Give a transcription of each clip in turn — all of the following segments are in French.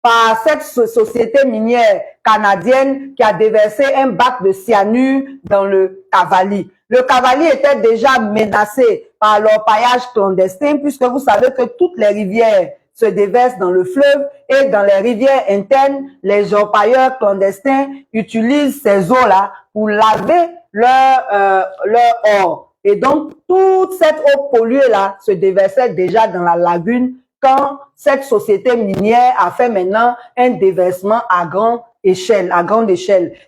par cette société minière canadienne qui a déversé un bac de cyanure dans le Cavali. Le Cavali était déjà menacé par l'orpaillage clandestin puisque vous savez que toutes les rivières se déversent dans le fleuve et dans les rivières internes, les orpailleurs clandestins utilisent ces eaux-là pour laver leur or. Et donc, toute cette eau polluée-là se déversait déjà dans la lagune quand cette société minière a fait maintenant un déversement à grande échelle.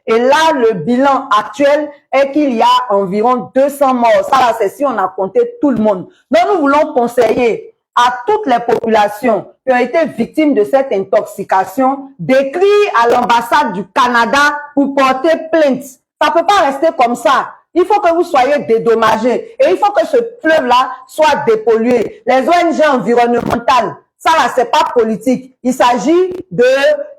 Et là, le bilan actuel est qu'il y a environ 200 morts. Ça, là, c'est si on a compté tout le monde. Donc, nous voulons conseiller à toutes les populations qui ont été victimes de cette intoxication d'écrire à l'ambassade du Canada pour porter plainte. Ça ne peut pas rester comme ça. Il faut que vous soyez dédommagés et il faut que ce fleuve-là soit dépollué. Les ONG environnementales, ça là, c'est pas politique. Il s'agit de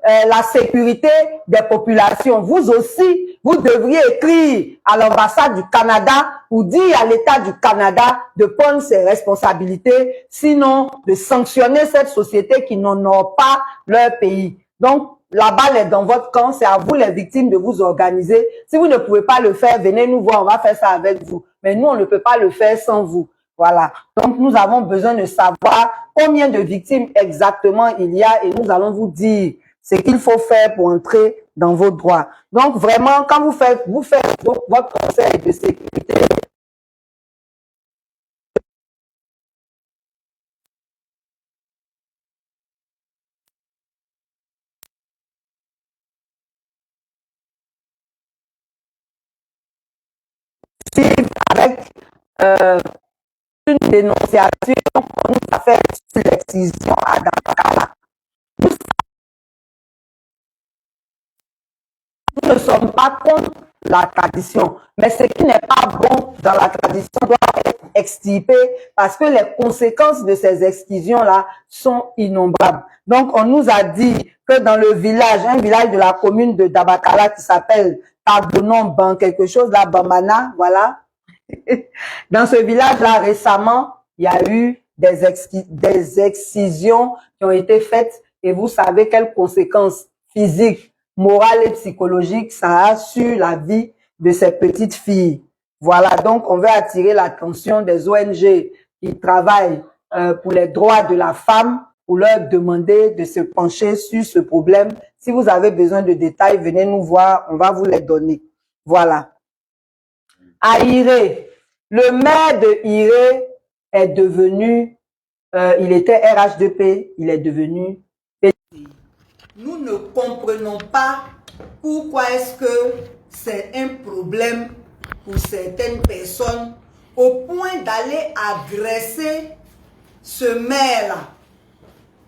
la sécurité des populations. Vous aussi, vous devriez écrire à l'ambassade du Canada ou dire à l'État du Canada de prendre ses responsabilités, sinon de sanctionner cette société qui n'honore pas leur pays. Donc, la balle est dans votre camp, c'est à vous les victimes de vous organiser. Si vous ne pouvez pas le faire, venez nous voir, on va faire ça avec vous. Mais nous, on ne peut pas le faire sans vous. Voilà. Donc, nous avons besoin de savoir combien de victimes exactement il y a et nous allons vous dire ce qu'il faut faire pour entrer dans vos droits. Donc, vraiment, quand vous faites votre conseil de sécurité, avec une dénonciation qu'on nous a fait sur l'excision à Dabakala. Nous ne sommes pas contre la tradition, mais ce qui n'est pas bon dans la tradition doit être extirpé parce que les conséquences de ces excisions-là sont innombrables. Donc, on nous a dit que dans le village, un village de la commune de Dabakala qui s'appelle Tabonon Ban, quelque chose là, Bamana, voilà. Dans ce village-là, récemment, il y a eu des excisions qui ont été faites et vous savez quelles conséquences physiques, morales et psychologiques ça a sur la vie de ces petites filles. Voilà, donc on veut attirer l'attention des ONG qui travaillent pour les droits de la femme pour leur demander de se pencher sur ce problème. Si vous avez besoin de détails, venez nous voir, on va vous les donner. Voilà. À Iré, le maire de Iré est devenu, il était RHDP, il est devenu PDCI. Nous ne comprenons pas pourquoi est-ce que c'est un problème pour certaines personnes au point d'aller agresser ce maire-là.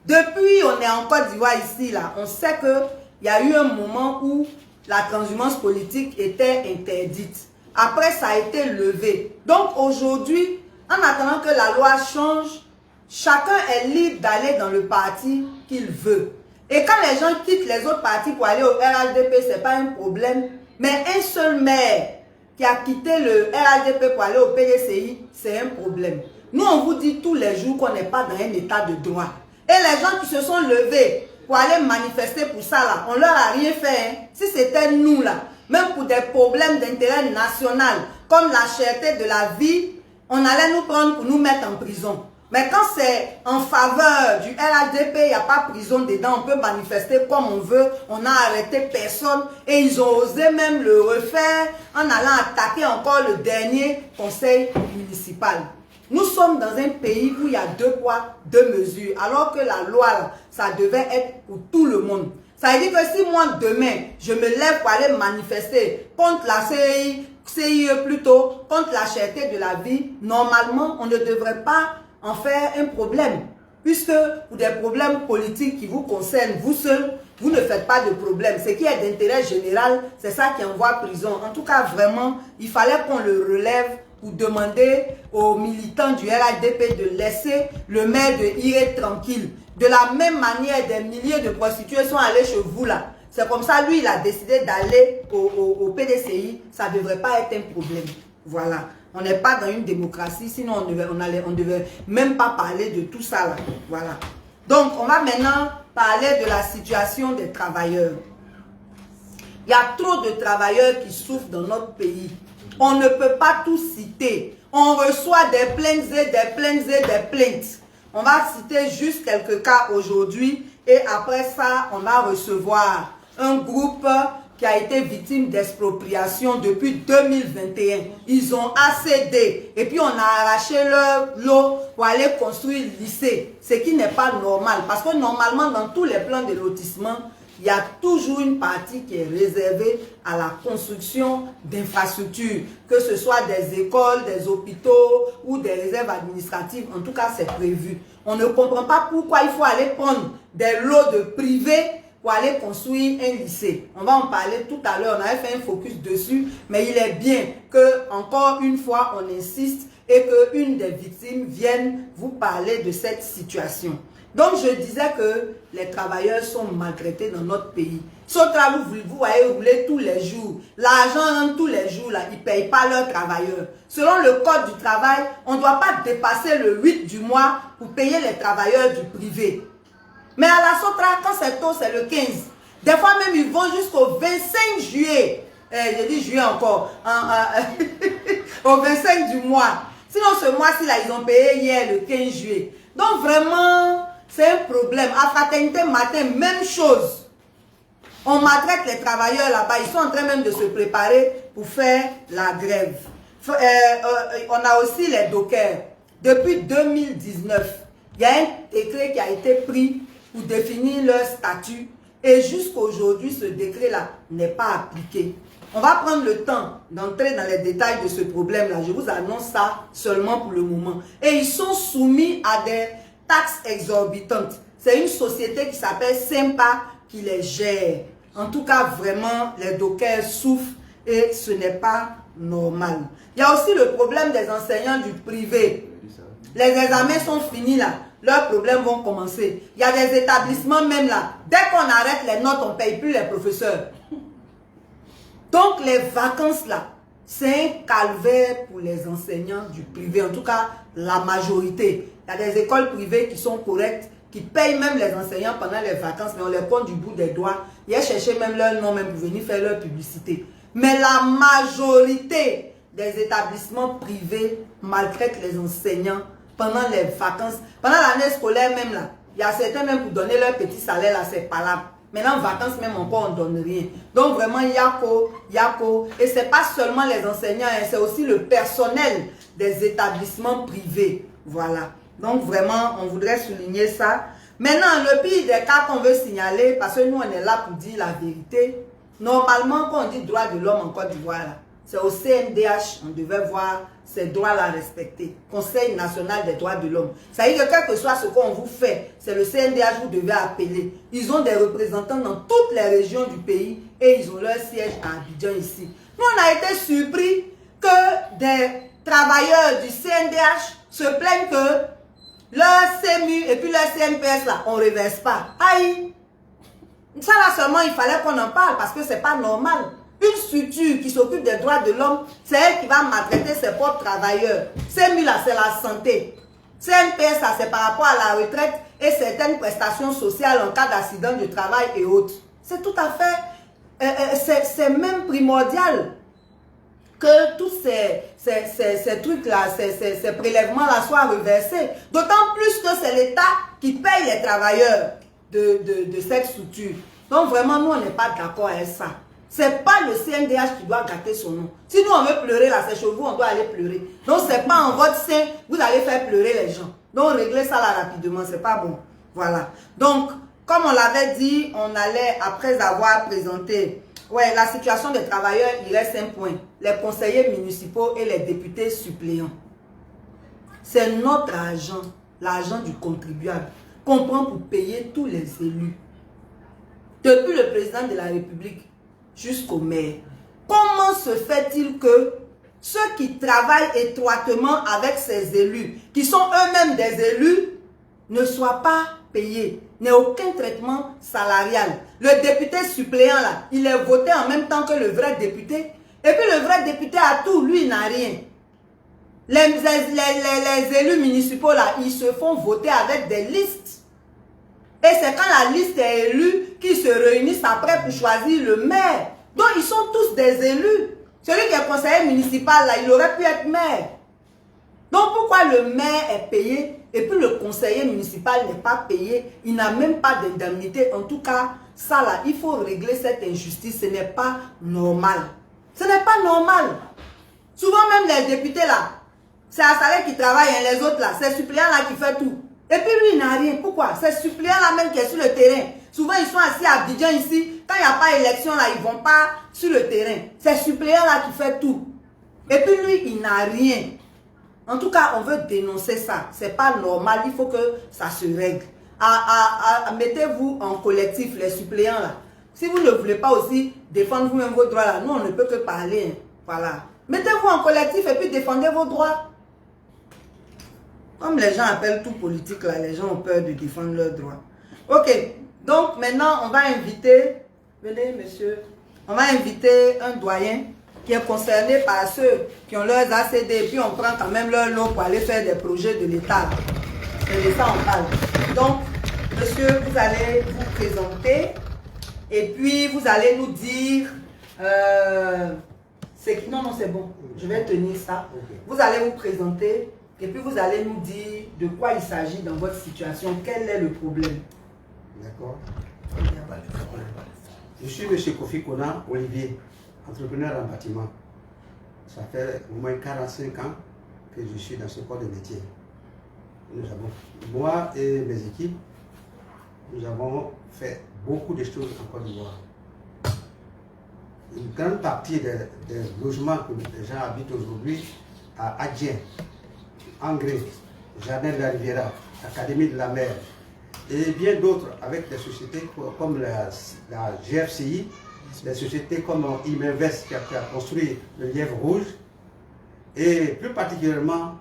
Depuis, on est en Côte d'Ivoire ici, là, on sait qu'il y a eu un moment où la transhumance politique était interdite. Après, ça a été levé. Donc aujourd'hui, en attendant que la loi change, chacun est libre d'aller dans le parti qu'il veut. Et quand les gens quittent les autres partis pour aller au RHDP, ce n'est pas un problème. Mais un seul maire qui a quitté le RHDP pour aller au PDCI, c'est un problème. Nous, on vous dit tous les jours qu'on n'est pas dans un état de droit. Et les gens qui se sont levés pour aller manifester pour ça, là, on leur a rien fait. Hein. Si c'était nous, là, même pour des problèmes d'intérêt national, comme la cherté de la vie, on allait nous prendre pour nous mettre en prison. Mais quand c'est en faveur du RHDP, il n'y a pas prison dedans, on peut manifester comme on veut, on n'a arrêté personne et ils ont osé même le refaire en allant attaquer encore le dernier conseil municipal. Nous sommes dans un pays où il y a 2 poids, 2 mesures, alors que la loi, ça devait être pour tout le monde. Ça veut dire que si moi, demain, je me lève pour aller manifester contre la CIE plutôt, contre la cherté de la vie, normalement, on ne devrait pas en faire un problème. Puisque pour des problèmes politiques qui vous concernent, vous seul, vous ne faites pas de problème. Ce qui est d'intérêt général, c'est ça qui envoie prison. En tout cas, vraiment, il fallait qu'on le relève pour demander aux militants du RHDP de laisser le maire de Iré tranquille. De la même manière, des milliers de prostituées sont allées chez vous là. C'est comme ça, lui, il a décidé d'aller au PDCI. Ça ne devrait pas être un problème. Voilà. On n'est pas dans une démocratie, sinon on devait même pas parler de tout ça là. Voilà. Donc, on va maintenant parlait de la situation des travailleurs. Il y a trop de travailleurs qui souffrent dans notre pays. On ne peut pas tout citer. On reçoit des plaintes et des plaintes et des plaintes. On va citer juste quelques cas aujourd'hui et après ça, on va recevoir un groupe qui a été victime d'expropriation depuis 2021. Ils ont accédé et puis on a arraché leur lot pour aller construire le lycée, ce qui n'est pas normal parce que normalement dans tous les plans de lotissement, il y a toujours une partie qui est réservée à la construction d'infrastructures, que ce soit des écoles, des hôpitaux ou des réserves administratives. En tout cas, c'est prévu. On ne comprend pas pourquoi il faut aller prendre des lots de privés pour aller construire un lycée. On va en parler tout à l'heure, on avait fait un focus dessus, mais il est bien que, encore une fois, on insiste et qu'une des victimes vienne vous parler de cette situation. Donc, je disais que les travailleurs sont maltraités dans notre pays. Sauf là, vous voyez rouler tous les jours. L'argent, tous les jours, là, ils ne payent pas leurs travailleurs. Selon le code du travail, on ne doit pas dépasser le 8 du mois pour payer les travailleurs du privé. Mais à la Sotra, quand c'est tôt, c'est le 15. Des fois même, ils vont jusqu'au 25 juillet. Je dis juillet encore. Au 25 du mois. Sinon, ce mois-ci, là, ils ont payé hier le 15 juillet. Donc, vraiment, c'est un problème. À Fraternité Matin, même chose. On maltraite les travailleurs là-bas. Ils sont en train même de se préparer pour faire la grève. On a aussi les dockers. Depuis 2019, il y a un décret qui a été pris pour définir leur statut. Et jusqu'à aujourd'hui, ce décret-là n'est pas appliqué. On va prendre le temps d'entrer dans les détails de ce problème-là. Je vous annonce ça seulement pour le moment. Et ils sont soumis à des taxes exorbitantes. C'est une société qui s'appelle Sympa qui les gère. En tout cas, vraiment, les dockers souffrent et ce n'est pas normal. Il y a aussi le problème des enseignants du privé. Les examens sont finis là. Leurs problèmes vont commencer. Il y a des établissements même là. Dès qu'on arrête les notes, on ne paye plus les professeurs. Donc les vacances là, c'est un calvaire pour les enseignants du privé. En tout cas, la majorité. Il y a des écoles privées qui sont correctes, qui payent même les enseignants pendant les vacances, mais on les compte du bout des doigts. Ils cherchent même leur nom même pour venir faire leur publicité. Mais la majorité des établissements privés maltraitent les enseignants pendant les vacances. Pendant l'année scolaire même là, il y a certains même pour donner leur petit salaire là, c'est pas là. Maintenant, en vacances même encore, on ne donne rien. Donc vraiment, yako. Et ce n'est pas seulement les enseignants, hein, c'est aussi le personnel des établissements privés. Voilà. Donc vraiment, on voudrait souligner ça. Maintenant, le pire des cas qu'on veut signaler, parce que nous, on est là pour dire la vérité. Normalement, quand on dit droit de l'homme en Côte d'Ivoire, c'est au CNDH, on devait voir ces droits-là respectés. Conseil national des droits de l'homme. Ça veut dire que quel que soit ce qu'on vous fait, c'est le CNDH que vous devez appeler. Ils ont des représentants dans toutes les régions du pays et ils ont leur siège à Abidjan ici. Nous, on a été surpris que des travailleurs du CNDH se plaignent que leur CMU et puis leur CNPS, là, on ne reverse pas. Aïe! Ça là seulement, il fallait qu'on en parle parce que c'est pas normal. Une structure qui s'occupe des droits de l'homme, c'est elle qui va maltraiter ses propres travailleurs. CMU là, c'est la santé. CNPS là, c'est par rapport à la retraite et certaines prestations sociales en cas d'accident de travail et autres. C'est tout à fait, c'est même primordial que tous ces trucs-là, ces prélèvements-là soient reversés. D'autant plus que c'est l'État qui paye les travailleurs de cette structure. Donc vraiment, nous, on n'est pas d'accord avec ça. C'est pas le CNDH qui doit gâter son nom. Si nous, on veut pleurer là, c'est chez vous, on doit aller pleurer. Donc, c'est pas en votre sein, vous allez faire pleurer les gens. Donc, réglez ça là rapidement, c'est pas bon. Voilà. Donc, comme on l'avait dit, on allait, après avoir présenté la situation des travailleurs, il reste un point. Les conseillers municipaux et les députés suppléants. C'est notre argent, l'argent du contribuable, qu'on prend pour payer tous les élus. Depuis le président de la République jusqu'au maire. Comment se fait-il que ceux qui travaillent étroitement avec ces élus, qui sont eux-mêmes des élus, ne soient pas payés, n'aient aucun traitement salarial? Le député suppléant là, il est voté en même temps que le vrai député. Et puis le vrai député a tout, lui il n'a rien. Les élus municipaux là, ils se font voter avec des listes. Et c'est quand la liste est élue qu'ils se réunissent après pour choisir le maire. Donc, ils sont tous des élus. Celui qui est conseiller municipal, là, il aurait pu être maire. Donc, pourquoi le maire est payé et puis le conseiller municipal n'est pas payé? Il n'a même pas d'indemnité. En tout cas, ça là, il faut régler cette injustice. Ce n'est pas normal. Ce n'est pas normal. Souvent, même les députés là, c'est Assalé qui travaille, hein, les autres là, c'est le suppléant là qui fait tout. Et puis lui, il n'a rien. Pourquoi? C'est le suppléant là même qui est sur le terrain. Souvent, ils sont assis à Abidjan ici. Quand il n'y a pas d'élection là, ils ne vont pas sur le terrain. C'est le suppléant là qui fait tout. Et puis lui, il n'a rien. En tout cas, on veut dénoncer ça. Ce n'est pas normal. Il faut que ça se règle. Mettez-vous en collectif, les suppléants là. Si vous ne voulez pas aussi défendre vous-même vos droits là, nous, on ne peut que parler. Hein. Voilà. Mettez-vous en collectif et puis défendez vos droits. Comme les gens appellent tout politique là, les gens ont peur de défendre leurs droits. Ok. Donc maintenant, on va inviter, venez monsieur, on va inviter un doyen qui est concerné par ceux qui ont leurs ACD et puis on prend quand même leur lot pour aller faire des projets de l'État. C'est de ça on parle. Donc, monsieur, vous allez vous présenter et puis vous allez nous dire... non, c'est bon. Je vais tenir ça. Okay. Vous allez vous présenter et puis vous allez nous dire de quoi il s'agit dans votre situation. Quel est le problème? D'accord. Je suis M. Kofi Kona Olivier, entrepreneur en bâtiment. Ça fait au moins 45 ans que je suis dans ce corps de métier. Moi et mes équipes, nous avons fait beaucoup de choses en Côte d'Ivoire. Une grande partie des logements que les gens habitent aujourd'hui à Adjien, Angré, Jardin de la Riviera, Académie de la Mer et bien d'autres avec des sociétés comme la GFCI, des sociétés comme Iminvest qui a construit le Lièvre Rouge et plus particulièrement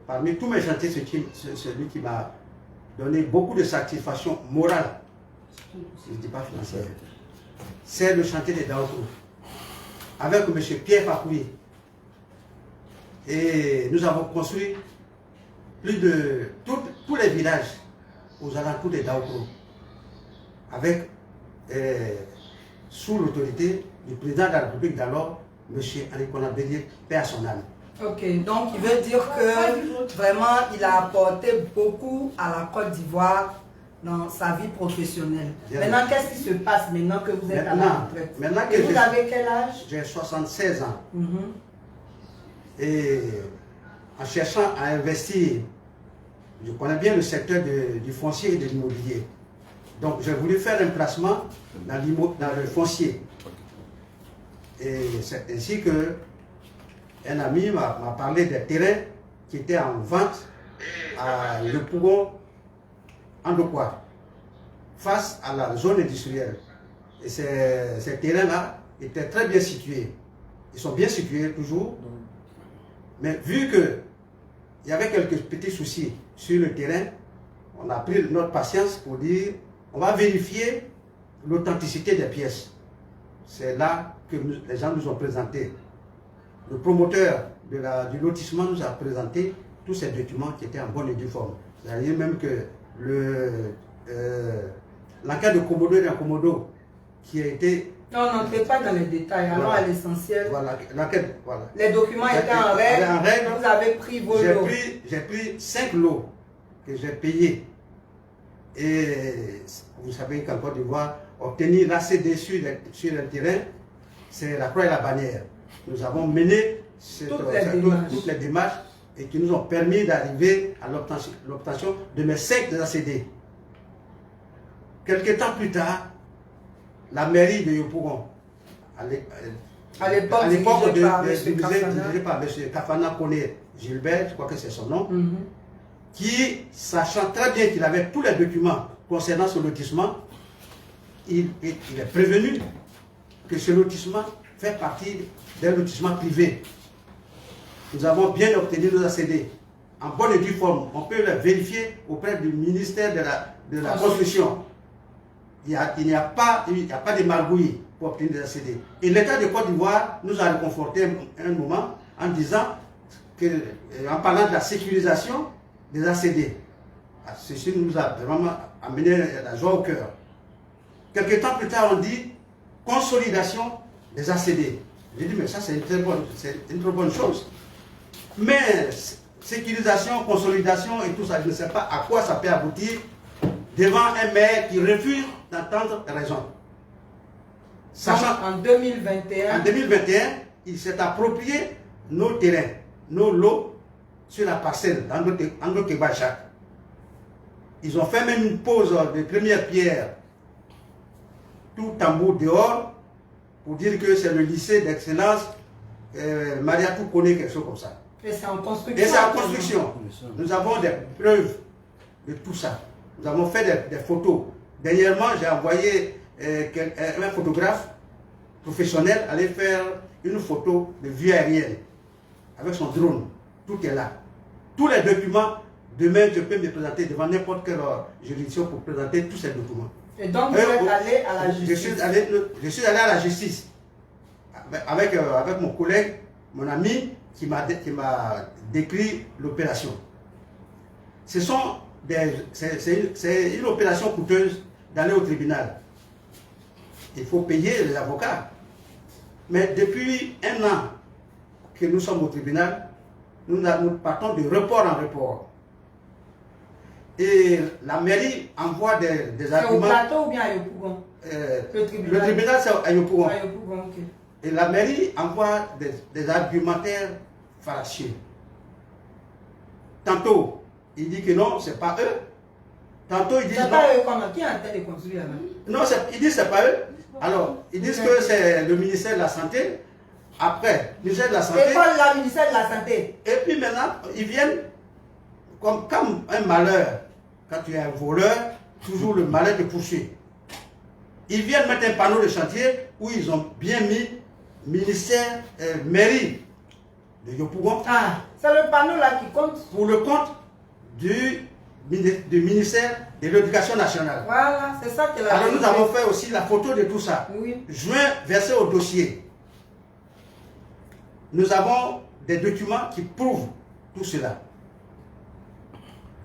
parmi tous mes chantiers, celui qui m'a donné beaucoup de satisfaction morale, je ne dis pas financière. C'est le chantier des Daoutro, avec M. Pierre Pakoui. Et nous avons construit plus de tous les villages aux alentours des Daoutro, avec, sous l'autorité du président de la République d'alors, M. Anikona Bélier, paix à son âme. Ok, donc il veut dire que vraiment il a apporté beaucoup à la Côte d'Ivoire dans sa vie professionnelle. Bien maintenant, qu'est-ce qui se passe maintenant que vous êtes à la retraite? Et vous avez quel âge? J'ai 76 ans. Et en cherchant à investir, je connais bien le secteur du foncier et de l'immobilier. Donc j'ai voulu faire un placement dans le foncier. Et c'est ainsi que un ami m'a parlé des terrains qui étaient en vente à Le Pougon, Andokwa, face à la zone industrielle. Et ces terrains-là étaient très bien situés. Ils sont bien situés toujours. Mais vu qu'il y avait quelques petits soucis sur le terrain, on a pris notre patience pour dire on va vérifier l'authenticité des pièces. C'est là que les gens nous ont présenté. Le promoteur du lotissement nous a présenté tous ces documents qui étaient en bonne et due forme. C'est-à-dire même que l'enquête de Komodo et Komodo qui a été... Non, n'entrez pas dans les détails, allons à l'essentiel. Voilà, l'enquête, voilà. Les documents étaient en règle, vous avez pris vos lots. J'ai pris 5 lots que j'ai payés. Et vous savez qu'en Côte d'Ivoire, obtenir l'ACD sur le terrain, c'est la croix et la bannière. Nous avons mené toutes les démarches et qui nous ont permis d'arriver à l'obtention de mes 5 ACD. Quelques temps plus tard, la mairie de Yopougon, à l'époque dirigée par M. Kafana Kone Gilbert, je crois que c'est son nom, qui, sachant très bien qu'il avait tous les documents concernant ce lotissement, il est prévenu que ce lotissement fait partie d'un lotissement privé. Nous avons bien obtenu nos ACD en bonne et due forme. On peut les vérifier auprès du ministère de la Construction. Il n'y a pas de margouillis pour obtenir des ACD. Et l'État de Côte d'Ivoire nous a réconforté un moment en disant que, en parlant de la sécurisation des ACD, ceci nous a vraiment amené la joie au cœur. Quelques temps plus tard, on dit consolidation des ACD. J'ai dit, mais ça, c'est une très bonne chose. Mais sécurisation, consolidation et tout ça, je ne sais pas à quoi ça peut aboutir devant un maire qui refuse d'entendre raison. Sachant en 2021, il s'est approprié nos terrains, nos lots sur la parcelle Anglo-Keba-Jacques. Ils ont fait même une pause de première pierre, tout tambour dehors, pour dire que c'est le lycée d'excellence Maria tout connaît quelque chose comme ça. Et c'est en construction. Et c'est en construction. Nous avons des preuves de tout ça. Nous avons fait des photos. Dernièrement, j'ai envoyé un photographe professionnel aller faire une photo de vue aérienne avec son drone. Tout est là. Tous les documents, demain, je peux me présenter devant n'importe quelle juridiction pour présenter tous ces documents. Et donc, vous êtes allé à la justice? Je suis allé à la justice avec mon collègue, mon ami, qui m'a décrit l'opération. C'est une opération coûteuse d'aller au tribunal. Il faut payer les avocats. Mais depuis un an que nous sommes au tribunal, nous partons de report en report. Et la mairie envoie des arguments. C'est au plateau ou bien à Yopougon? Le tribunal, c'est à Yopougon. Ok. Et la mairie envoie des argumentaires fallacieux. Tantôt, il dit que non, c'est pas eux. Tantôt, ils disent non. C'est pas eux comment? Qui est en train de construire là-bas? Non, ils disent que c'est pas eux. Alors, ils disent que c'est le ministère de la Santé. Après, le ministère de la Santé. École, la ministère de la Santé. Et puis maintenant, ils viennent comme un malheur. Quand tu es un voleur, toujours le malheur te poursuit. Ils viennent mettre un panneau de chantier où ils ont bien mis ministère, mairie de Yopougon. Ah, c'est le panneau là qui compte. Pour le compte du ministère de l'Éducation nationale. Voilà, c'est ça que la. Alors nous avons fait aussi la photo de tout ça. Oui. Joint, versé au dossier. Nous avons des documents qui prouvent tout cela.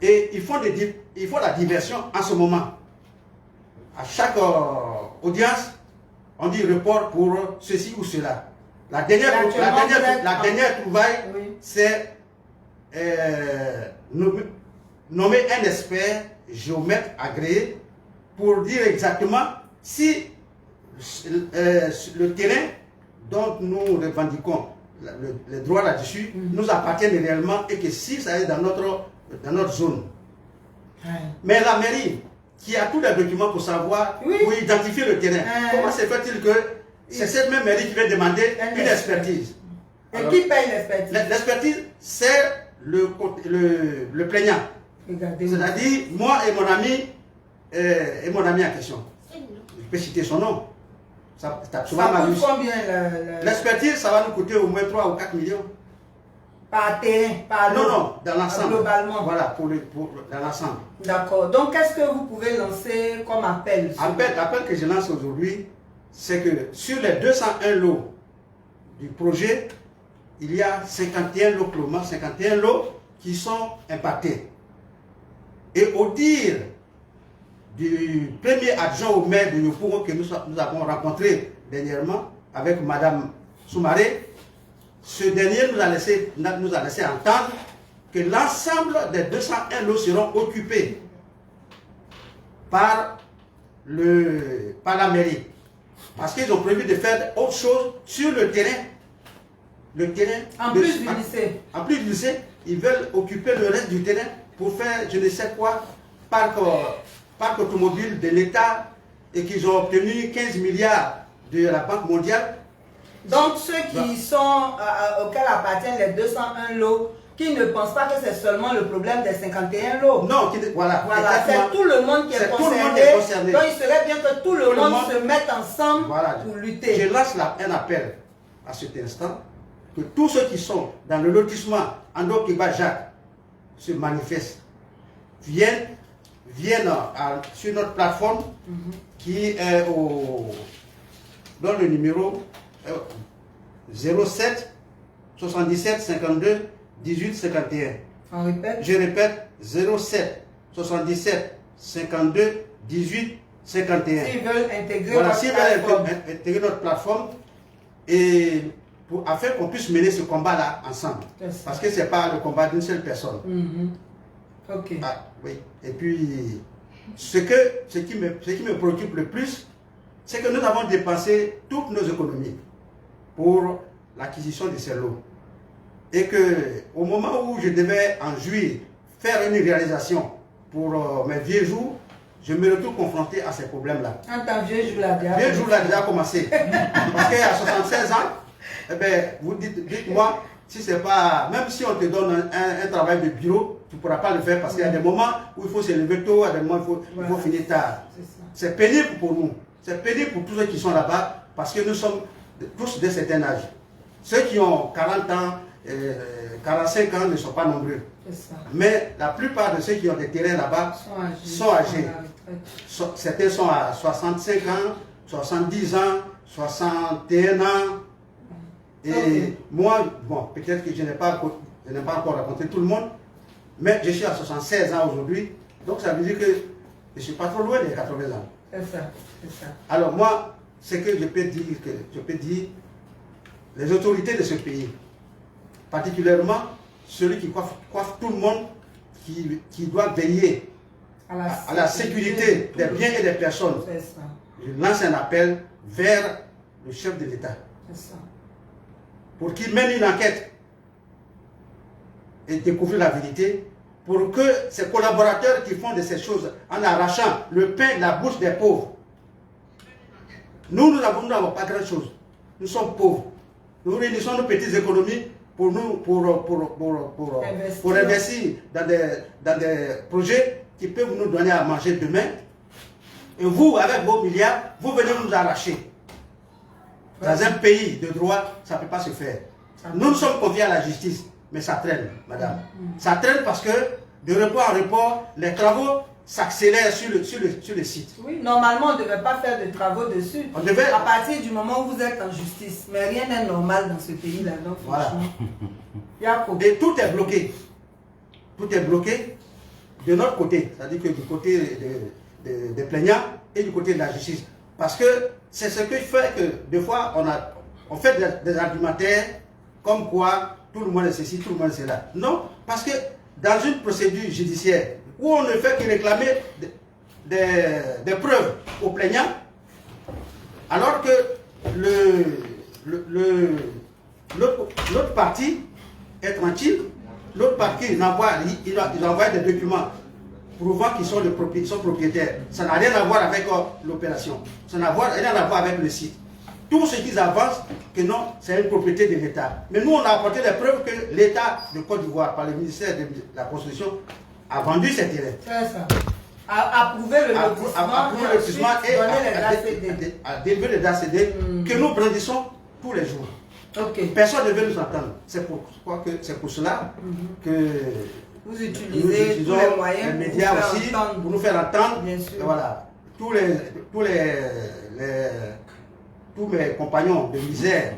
Et ils font la diversion en ce moment. À chaque audience, on dit report pour ceci ou cela. La dernière trouvaille, oui, c'est nommer un expert géomètre agréé pour dire exactement si le terrain dont nous revendiquons les droits là-dessus nous appartiennent réellement et que si ça est dans notre zone. Mais la mairie, qui a tous les documents pour savoir, pour identifier le terrain, comment se fait-il que c'est cette même mairie qui va demander une expertise? Et alors, qui paye l'expertise? L'expertise, c'est le plaignant. C'est-à-dire moi et mon ami en question. Je peux citer son nom. Ça coûte combien l'expertise, ça va nous coûter au moins 3 ou 4 millions. Par terrain, par lot? Non, dans l'ensemble. Globalement. Voilà, dans l'ensemble. D'accord. Donc, qu'est-ce que vous pouvez lancer comme appel? L'appel que je lance aujourd'hui, c'est que sur les 201 lots du projet, il y a 51 lots clômants, 51 lots qui sont impactés. Et au dire du premier adjoint au maire de Yopougon que nous avons rencontré dernièrement avec Madame Soumaré, ce dernier nous a laissé entendre que l'ensemble des 201 lots seront occupés par la mairie. Parce qu'ils ont prévu de faire autre chose sur le terrain. En plus du lycée, ils veulent occuper le reste du terrain pour faire je ne sais quoi, parc automobile de l'État, et qu'ils ont obtenu 15 milliards de la Banque mondiale. Donc ceux qui sont auxquels appartiennent les 201 lots, qui ne pensent pas que c'est seulement le problème des 51 lots. Non, voilà c'est tout le monde qui est concerné. Donc il serait bien que tout le monde se mette ensemble pour lutter. Je lance un appel à cet instant, que tous ceux qui sont dans le lotissement Ando-Keba-Jacques se manifestent, viennent sur notre plateforme qui est dans le numéro 07 77 52 18 51. On répète. Je répète, 07 77 52 18 51. S'ils veulent intégrer Voilà, notre s'ils plateforme. veulent intégrer notre plateforme et afin qu'on puisse mener ce combat-là ensemble. Parce que ce n'est pas le combat d'une seule personne. Ok. Ah, oui. Et puis, ce qui me préoccupe le plus, c'est que nous avons dépensé toutes nos économies pour l'acquisition de ces lots. Et qu'au moment où je devais en jouir, faire une réalisation pour mes vieux jours, je me retrouve confronté à ces problèmes-là. Un vieux jour là déjà. Vieux jour là déjà commencé. Parce qu'à 76 ans, eh bien, vous dites-moi, si c'est pas, même si on te donne un travail de bureau, tu ne pourras pas le faire parce qu'il y a des moments où il faut se lever tôt, il y a des moments où il faut finir tard. C'est pénible pour nous. C'est pénible pour tous ceux qui sont là-bas parce que nous sommes tous d'un certain âge. Ceux qui ont 40 ans, 45 ans ne sont pas nombreux. Mais la plupart de ceux qui ont des terrains là-bas sont âgés. Certains sont à 65 ans, 70 ans, 61 ans. Et moi, bon, peut-être que je n'ai pas encore rencontré tout le monde, mais je suis à 76 ans aujourd'hui. Donc ça veut dire que je ne suis pas trop loin des 80 ans. C'est ça, c'est ça. Alors moi, ce que je peux dire, les autorités de ce pays, particulièrement celui qui coiffe tout le monde, qui doit veiller à la sécurité des biens et des personnes. Je lance un appel vers le chef de l'État pour qu'il mène une enquête et découvrir la vérité, pour que ces collaborateurs qui font de ces choses en arrachant le pain de la bouche des pauvres, nous n'avons pas grand chose. Nous sommes pauvres. Nous réunissons nos petites économies pour investir dans des projets qui peuvent nous donner à manger demain. Et vous, avec vos milliards, vous venez nous arracher. Dans un pays de droit, ça ne peut pas se faire. Nous sommes confiés à la justice, mais ça traîne, madame. Ça traîne parce que de report en report, les travaux s'accélèrent sur le site. Oui, normalement, on ne devait pas faire de travaux dessus. On devait... À partir du moment où vous êtes en justice. Mais rien n'est normal dans ce pays-là. Donc, franchement, voilà. Et tout est bloqué. Tout est bloqué de notre côté. C'est-à-dire que du côté des plaignants et du côté de la justice. Parce que c'est ce qui fait que des fois, on fait des argumentaires comme quoi tout le monde est ceci, tout le monde est cela. Non, parce que dans une procédure judiciaire où on ne fait que réclamer des preuves aux plaignants, alors que l'autre partie est tranquille, l'autre partie il envoie des documents prouvant qu'ils sont propriétaires. Ça n'a rien à voir avec l'opération, ça n'a rien à voir avec le site. Tout ce qu'ils avancent, que non, c'est une propriété de l'État. Mais nous, on a apporté les preuves que l'État de Côte d'Ivoire, par le ministère de la Construction, a vendu ces terrains. C'est ça. A approuvé le lotissement et a délevé les ACD que nous brandissons tous les jours. Personne ne veut nous entendre. C'est pour cela que vous utilisez tous les moyens, les médias aussi, pour nous faire entendre. Bien sûr. Voilà. Tous mes compagnons de misère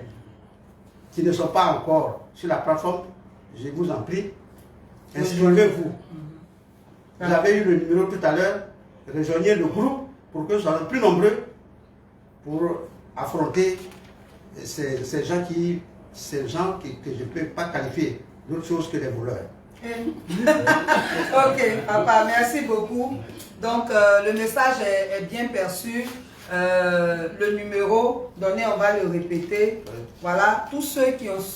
qui ne sont pas encore sur la plateforme, je vous en prie, inscrivez-vous. Vous avez eu le numéro tout à l'heure, rejoignez le groupe pour que nous soyons plus nombreux pour affronter ces gens que je ne peux pas qualifier d'autre chose que des voleurs. Ok, papa, merci beaucoup. Donc, le message est bien perçu. Le numéro donné, on va le répéter. Voilà, tous ceux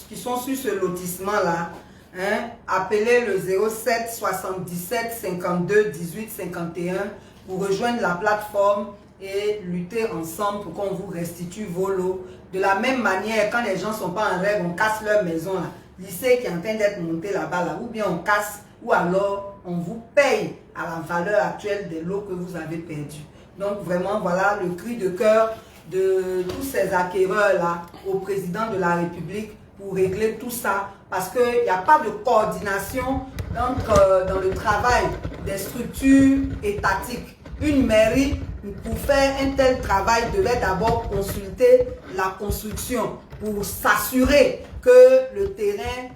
qui sont sur ce lotissement-là, appelez le 07 77 52 18 51 pour rejoindre la plateforme et lutter ensemble pour qu'on vous restitue vos lots. De la même manière, quand les gens ne sont pas en règle, on casse leur maison. Lycée qui est en train d'être monté là-bas, ou bien on casse, ou alors on vous paye à la valeur actuelle des lots que vous avez perdus. Donc vraiment, voilà le cri de cœur de tous ces acquéreurs-là au président de la République pour régler tout ça. Parce qu'il n'y a pas de coordination dans le travail des structures étatiques. Une mairie, pour faire un tel travail, devait d'abord consulter la construction pour s'assurer que le terrain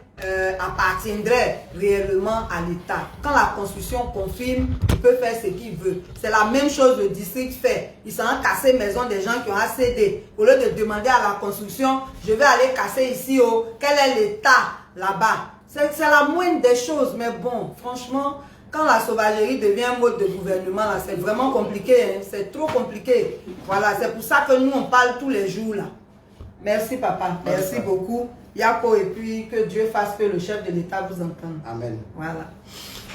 appartiendrait réellement à l'État. Quand la Constitution confirme, il peut faire ce qu'il veut. C'est la même chose le district fait. Ils sont en casser maison des gens qui ont accédé. Au lieu de demander à la Constitution, je vais aller casser ici, oh, quel est l'État là-bas? C'est la moindre des choses, mais bon, franchement, quand la sauvagerie devient un mode de gouvernement, c'est vraiment compliqué, hein? C'est trop compliqué. Voilà, c'est pour ça que nous, on parle tous les jours là. Merci papa, merci beaucoup. Yako, et puis que Dieu fasse que le chef de l'État vous entende. Amen. Voilà.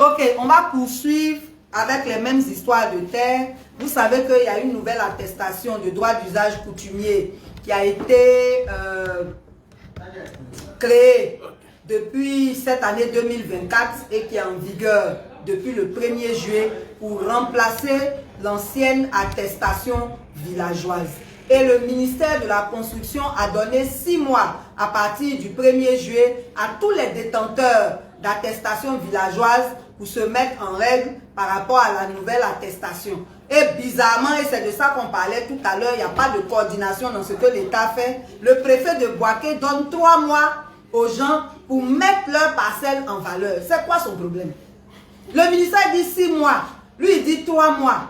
Ok, on va poursuivre avec les mêmes histoires de terre. Vous savez qu'il y a une nouvelle attestation de droit d'usage coutumier qui a été créée depuis cette année 2024 et qui est en vigueur depuis le 1er juillet pour remplacer l'ancienne attestation villageoise. Et le ministère de la Construction a donné 6 mois à partir du 1er juillet à tous les détenteurs d'attestation villageoise pour se mettre en règle par rapport à la nouvelle attestation. Et bizarrement, et c'est de ça qu'on parlait tout à l'heure, il n'y a pas de coordination dans ce que l'État fait. Le préfet de Boaké donne 3 mois aux gens pour mettre leur parcelle en valeur. C'est quoi son problème? Le ministère dit 6 mois, lui il dit 3 mois.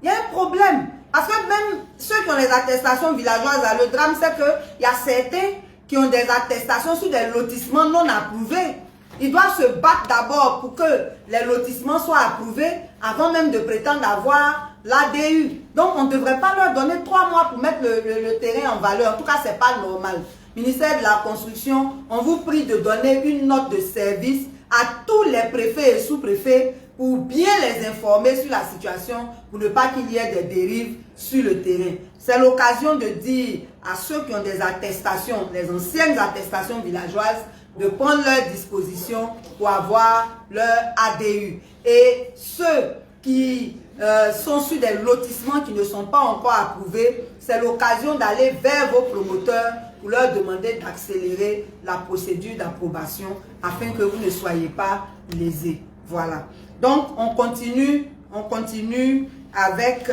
Il y a un problème. Parce que même ceux qui ont les attestations villageoises, le drame c'est qu'il y a certains qui ont des attestations sur des lotissements non approuvés. Ils doivent se battre d'abord pour que les lotissements soient approuvés avant même de prétendre avoir l'ADU. Donc on ne devrait pas leur donner 3 mois pour mettre le terrain en valeur. En tout cas, ce n'est pas normal. Ministère de la Construction, on vous prie de donner une note de service à tous les préfets et sous-préfets pour bien les informer sur la situation, pour ne pas qu'il y ait des dérives sur le terrain. C'est l'occasion de dire à ceux qui ont des attestations, les anciennes attestations villageoises, de prendre leurs dispositions pour avoir leur ADU. Et ceux qui sont sur des lotissements qui ne sont pas encore approuvés, c'est l'occasion d'aller vers vos promoteurs pour leur demander d'accélérer la procédure d'approbation afin que vous ne soyez pas lésés. Voilà. Donc, on continue avec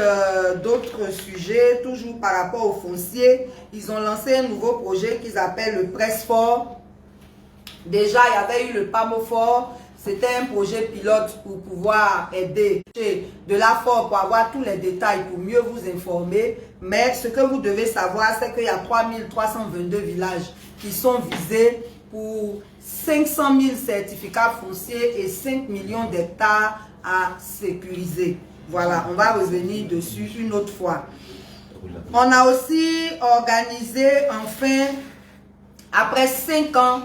d'autres sujets, toujours par rapport au foncier. Ils ont lancé un nouveau projet qu'ils appellent le Presse-Fort. Déjà, il y avait eu le PAMOFOR. C'était un projet pilote pour pouvoir aider de la FOR pour avoir tous les détails, pour mieux vous informer. Mais ce que vous devez savoir, c'est qu'il y a 3322 villages qui sont visés pour 500 000 certificats fonciers et 5 millions d'hectares à sécuriser. Voilà, on va revenir dessus une autre fois. On a aussi organisé, enfin, après 5 ans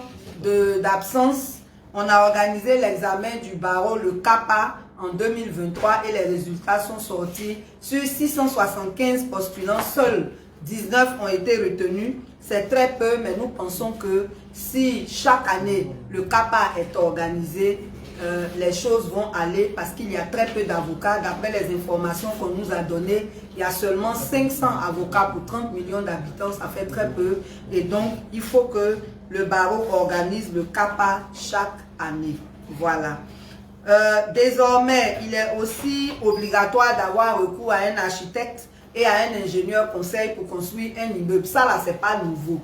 d'absence, on a organisé l'examen du barreau, le CAPA, en 2023 et les résultats sont sortis. Sur 675 postulants, seuls 19 ont été retenus. C'est très peu, mais nous pensons que si chaque année le CAPA est organisé, les choses vont aller parce qu'il y a très peu d'avocats. D'après les informations qu'on nous a données, il y a seulement 500 avocats pour 30 millions d'habitants, ça fait très peu. Et donc, il faut que le barreau organise le CAPA chaque année. Voilà. Désormais, il est aussi obligatoire d'avoir recours à un architecte et à un ingénieur conseil pour construire un immeuble. Ça, là, c'est pas nouveau.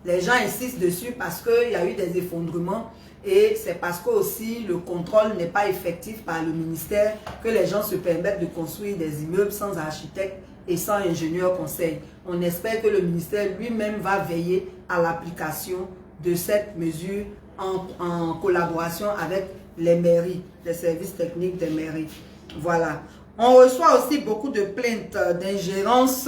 Les gens insistent dessus parce qu'il y a eu des effondrements et c'est parce que aussi le contrôle n'est pas effectif par le ministère que les gens se permettent de construire des immeubles sans architecte et sans ingénieur conseil. On espère que le ministère lui-même va veiller à l'application de cette mesure en collaboration avec les mairies, les services techniques des mairies. Voilà. On reçoit aussi beaucoup de plaintes d'ingérence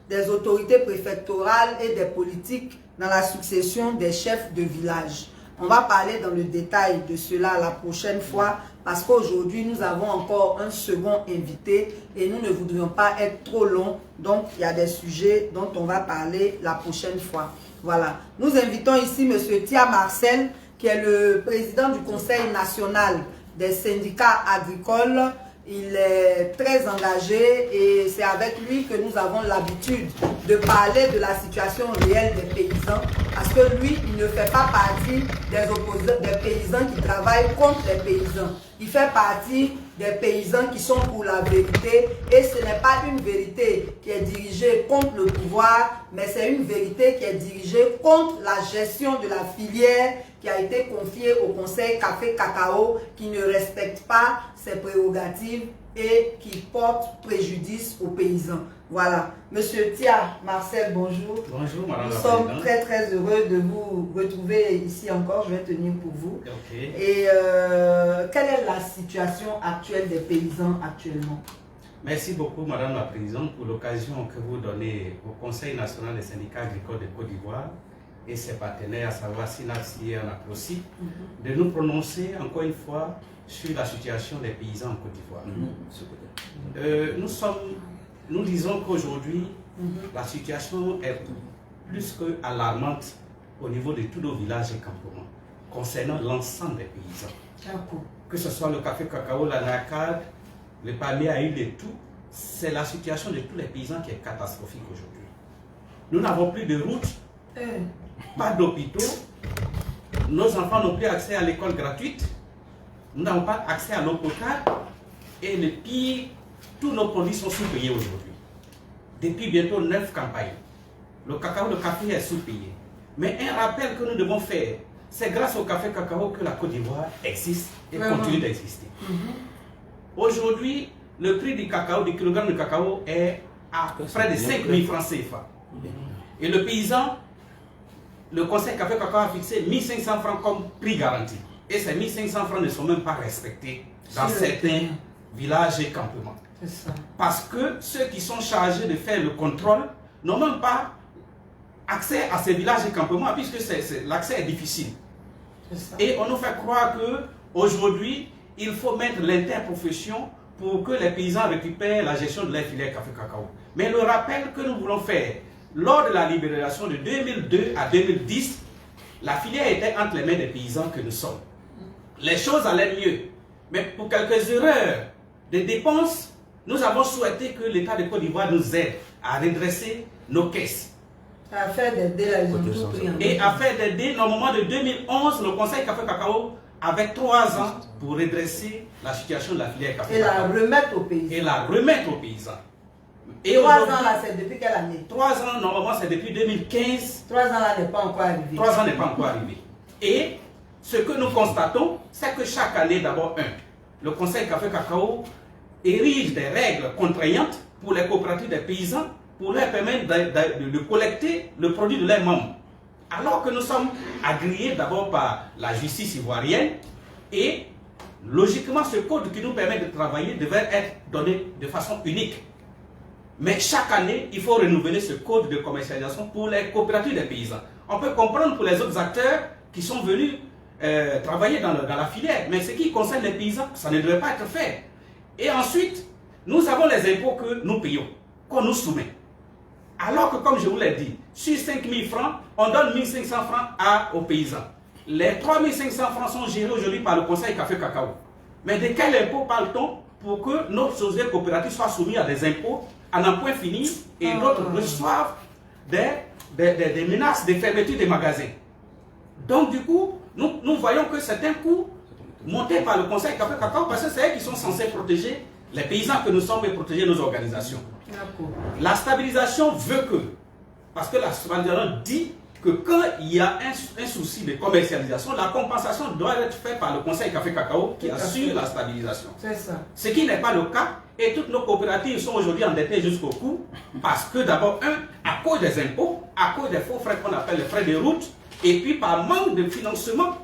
des autorités préfectorales et des politiques dans la succession des chefs de village. On va parler dans le détail de cela la prochaine fois parce qu'aujourd'hui nous avons encore un second invité et nous ne voudrions pas être trop longs. Donc il y a des sujets dont on va parler la prochaine fois. Voilà. Nous invitons ici M. Tia Marcel, qui est le président du Conseil national des syndicats agricoles. Il est très engagé et c'est avec lui que nous avons l'habitude de parler de la situation réelle des paysans parce que lui, il ne fait pas partie des paysans qui travaillent contre les paysans. Il fait partie des paysans qui sont pour la vérité. Et ce n'est pas une vérité qui est dirigée contre le pouvoir, mais c'est une vérité qui est dirigée contre la gestion de la filière qui a été confiée au Conseil Café Cacao, qui ne respecte pas ses prérogatives et qui porte préjudice aux paysans. Voilà. Monsieur Tia, Marcel, bonjour. Bonjour, madame Nous la sommes présidente. très très heureux de vous retrouver ici encore. Je vais tenir pour vous. Okay. Et quelle est la situation actuelle des paysans actuellement? Merci beaucoup, madame la présidente, pour l'occasion que vous donnez au Conseil national des syndicats agricoles de Côte d'Ivoire et ses partenaires, à savoir SINAPSI et ANAPROSI, de nous prononcer encore une fois sur la situation des paysans en Côte d'Ivoire. Nous disons qu'aujourd'hui, la situation est plus qu'alarmante au niveau de tous nos villages et campements, concernant l'ensemble des paysans. Que ce soit le café cacao, la NACAD, le palmier à huile et tout, c'est la situation de tous les paysans qui est catastrophique aujourd'hui. Nous n'avons plus de routes, pas d'hôpitaux, nos enfants n'ont plus accès à l'école gratuite, nous n'avons pas accès à l'eau potable et le pire, tous nos produits sont sous-payés aujourd'hui. Depuis bientôt 9 campagnes, le cacao, le café est sous-payé. Mais un rappel que nous devons faire, c'est grâce au café cacao que la Côte d'Ivoire existe et continue d'exister. Aujourd'hui, le prix du cacao, du kilogramme de cacao est à près de 5 000 francs CFA. Et le paysan, le Conseil Café Cacao a fixé 1 500 francs comme prix garanti. Et ces 1 500 francs ne sont même pas respectés dans certains villages et campements. Parce que ceux qui sont chargés de faire le contrôle n'ont même pas accès à ces villages et campements puisque l'accès est difficile. Et on nous fait croire qu'aujourd'hui, il faut mettre l'interprofession pour que les paysans récupèrent la gestion de leur filière café cacao. Mais le rappel que nous voulons faire, lors de la libération de 2002 à 2010, la filière était entre les mains des paysans que nous sommes. Les choses allaient mieux. Mais pour quelques erreurs de dépenses, nous avons souhaité que l'État de Côte d'Ivoire nous aide à redresser nos caisses. À faire d'aider les gens. Et à faire d'aider, normalement de 2011, le Conseil Café Cacao avait 3 ans pour redresser la situation de la filière café et la remettre aux paysans. Et la remettre aux paysans. Et 3 ans là, c'est depuis quelle année? 3 ans, normalement, c'est depuis 2015. 3 ans là n'est pas encore arrivé. 3 ans n'est pas encore arrivé. Et ce que nous constatons, c'est que chaque année, d'abord, le Conseil Café Cacao érige des règles contraignantes pour les coopératives des paysans pour leur permettre de collecter le produit de leurs membres. Alors que nous sommes agréés d'abord par la justice ivoirienne et logiquement ce code qui nous permet de travailler devrait être donné de façon unique. Mais chaque année, il faut renouveler ce code de commercialisation pour les coopératives des paysans. On peut comprendre pour les autres acteurs qui sont venus travailler dans la filière, mais ce qui concerne les paysans, ça ne devrait pas être fait. Et ensuite, nous avons les impôts que nous payons, qu'on nous soumet. Alors que, comme je vous l'ai dit, sur 5 000 francs, on donne 1 500 francs aux paysans. Les 3 500 francs sont gérés aujourd'hui par le Conseil Café Cacao. Mais de quel impôt parle-t-on pour que nos sociétés coopératives soient soumises à des impôts à n'en point fini et d'autres reçoivent des menaces de fermeture des magasins? Donc du coup, nous voyons que c'est un coût monté par le Conseil Café Cacao parce que c'est eux qui sont censés protéger les paysans que nous sommes et protéger nos organisations. La stabilisation veut que, parce que la stabilisation dit que quand il y a un souci de commercialisation, la compensation doit être faite par le Conseil Café Cacao qui assure la stabilisation. C'est ça. Ce qui n'est pas le cas et toutes nos coopératives sont aujourd'hui endettées jusqu'au cou parce que d'abord, à cause des impôts, à cause des faux frais qu'on appelle les frais de route et puis par manque de financement,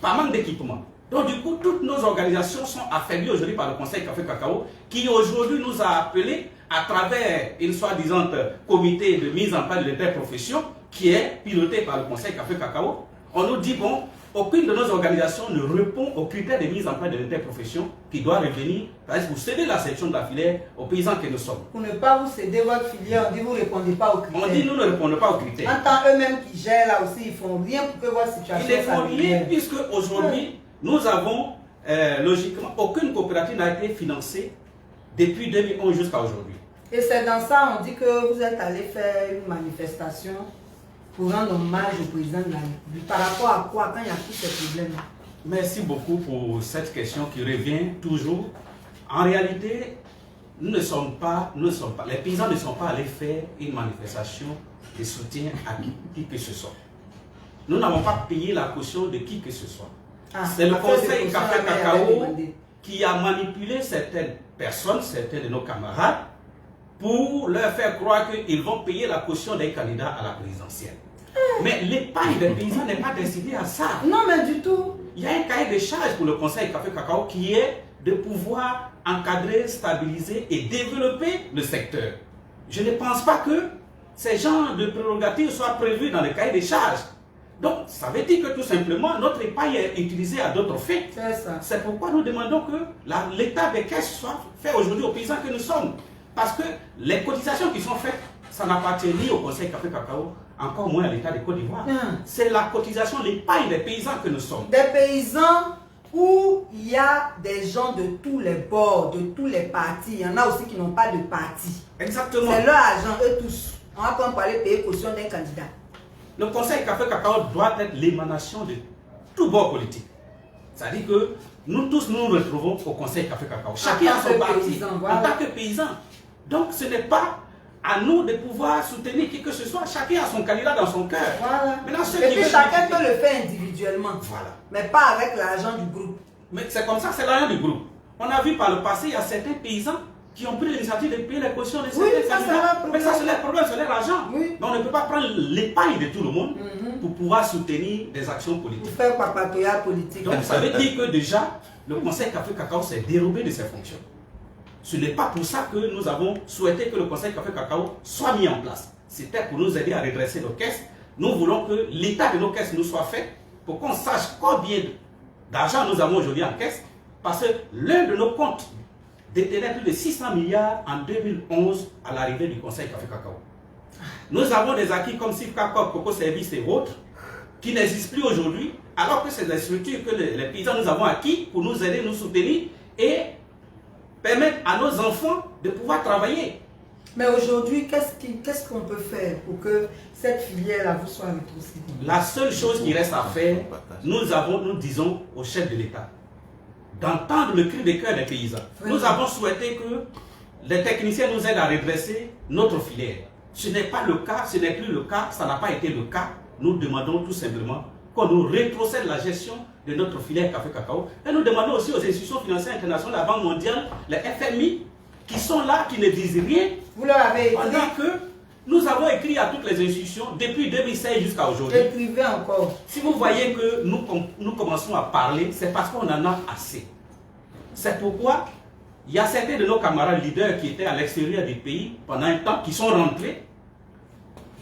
par manque d'équipement. Donc du coup, toutes nos organisations sont affaiblies aujourd'hui par le Conseil Café Cacao qui aujourd'hui nous a appelés à travers une soi-disant comité de mise en place de l'interprofession qui est piloté par le Conseil Café Cacao. On nous dit, bon, aucune de nos organisations ne répond aux critères de mise en place de l'interprofession qui doit revenir pour céder la section de la filière aux paysans que nous sommes. Pour ne pas vous céder votre filière, on dit vous ne répondez pas aux critères. On dit nous ne répondons pas aux critères. En tant eux-mêmes qui gèrent là aussi, ils font rien pour que votre situation Ils ne font rien puisque aujourd'hui, nous avons logiquement, aucune coopérative n'a été financée depuis 2011 jusqu'à aujourd'hui. Et c'est dans ça, on dit que vous êtes allé faire une manifestation pour rendre hommage au président de la République. Par rapport à quoi, quand il y a tous ces problèmes? Merci beaucoup pour cette question qui revient toujours. En réalité, les paysans ne sont pas allés faire une manifestation de soutien à qui que ce soit. Nous n'avons pas payé la caution de qui que ce soit. C'est le conseil Café Cacao qui a manipulé certaines personnes, certains de nos camarades, pour leur faire croire qu'ils vont payer la caution des candidats à la présidentielle. Mais l'épargne des paysans n'est pas destinée à ça. Non, mais du tout. Il y a un cahier de charges pour le conseil Café Cacao qui est de pouvoir encadrer, stabiliser et développer le secteur. Je ne pense pas que ces genres de prérogatives soient prévus dans le cahier des charges. Donc, ça veut dire que tout simplement, notre épargne est utilisée à d'autres fins. C'est pourquoi nous demandons que l'état des caisses soit fait aujourd'hui aux paysans que nous sommes. Parce que les cotisations qui sont faites, ça n'appartient ni au Conseil Café Cacao, encore moins à l'État de Côte d'Ivoire. C'est la cotisation, l'épargne des paysans que nous sommes. Des paysans où il y a des gens de tous les bords, de tous les partis. Il y en a aussi qui n'ont pas de parti. Exactement. C'est leur argent, eux tous. On va comme parler payer caution d'un candidat. Le Conseil Café Cacao doit être l'émanation de tout bord politique. C'est-à-dire que nous tous nous retrouvons au Conseil Café Cacao. Chacun a son parti, en tant que paysan. Donc ce n'est pas à nous de pouvoir soutenir qui que ce soit. Chacun a son candidat dans son cœur. Voilà. Maintenant, et puis chacun peut le faire individuellement. Voilà. Mais pas avec l'argent du groupe. Mais c'est comme ça, c'est l'argent du groupe. On a vu par le passé, il y a certains paysans qui ont pris l'initiative de payer les cautions de certains candidats. Mais ça, c'est leur problème, c'est leur argent. Oui. Mais on ne peut pas prendre l'épargne de tout le monde pour pouvoir soutenir des actions politiques. Pour faire papatoya politique. Donc ça veut dire que déjà, le Conseil Café Cacao s'est dérobé de ses fonctions. Ce n'est pas pour ça que nous avons souhaité que le Conseil Café Cacao soit mis en place. C'était pour nous aider à redresser nos caisses. Nous voulons que l'état de nos caisses nous soit fait pour qu'on sache combien d'argent nous avons aujourd'hui en caisse. Parce que l'un de nos comptes détenait plus de 600 milliards en 2011 à l'arrivée du Conseil Café Cacao. Nous avons des acquis comme Sifcacop, Coco Service et autres qui n'existent plus aujourd'hui, alors que c'est des structures que les paysans nous avons acquis pour nous aider, nous soutenir et permettre à nos enfants de pouvoir travailler. Mais aujourd'hui, qu'est-ce qu'on peut faire pour que cette filière-là vous soit rétrocédée? La seule chose qui reste à faire, nous disons au chef de l'État d'entendre le cri de cœur des paysans. Vraiment. Nous avons souhaité que les techniciens nous aident à redresser notre filière. Ce n'est pas le cas, ce n'est plus le cas, ça n'a pas été le cas. Nous demandons tout simplement qu'on nous rétrocède la gestion de notre filière Café Cacao. Et nous demandons aussi aux institutions financières internationales, la Banque mondiale, les FMI, qui sont là, qui ne disent rien. Vous leur avez écrit? Pendant que nous avons écrit à toutes les institutions depuis 2016 jusqu'à aujourd'hui. Écrivez encore. Si vous voyez que nous commençons à parler, c'est parce qu'on en a assez. C'est pourquoi il y a certains de nos camarades leaders qui étaient à l'extérieur du pays pendant un temps, qui sont rentrés.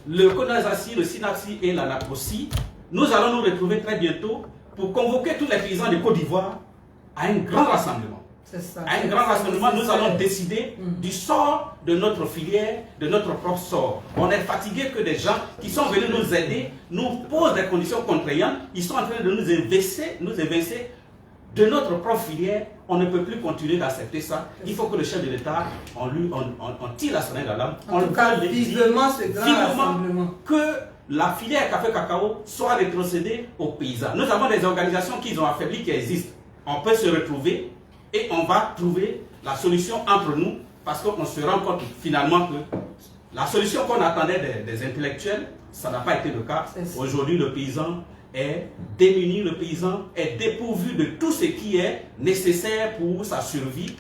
Le CONASACI, le SYNAPSI et la NAPOSI, nous allons nous retrouver très bientôt pour convoquer tous les paysans de Côte d'Ivoire à un grand rassemblement. À un grand rassemblement, nous allons décider du sort de notre filière, de notre propre sort. On est fatigué que des gens qui sont venus nous aider nous posent des conditions contraignantes. Ils sont en train de nous évincer de notre propre filière. On ne peut plus continuer d'accepter ça. Il faut que le chef de l'État, on tire la sonnette d'alarme. En tout cas, vivement ce grand rassemblement. Que la filière Café Cacao soit rétrocédée aux paysans. Nous avons des organisations qui ont affaibli, qui existent. On peut se retrouver et on va trouver la solution entre nous, parce qu'on se rend compte finalement que la solution qu'on attendait des intellectuels, ça n'a pas été le cas. Aujourd'hui, le paysan est démuni, le paysan est dépourvu de tout ce qui est nécessaire pour sa survie.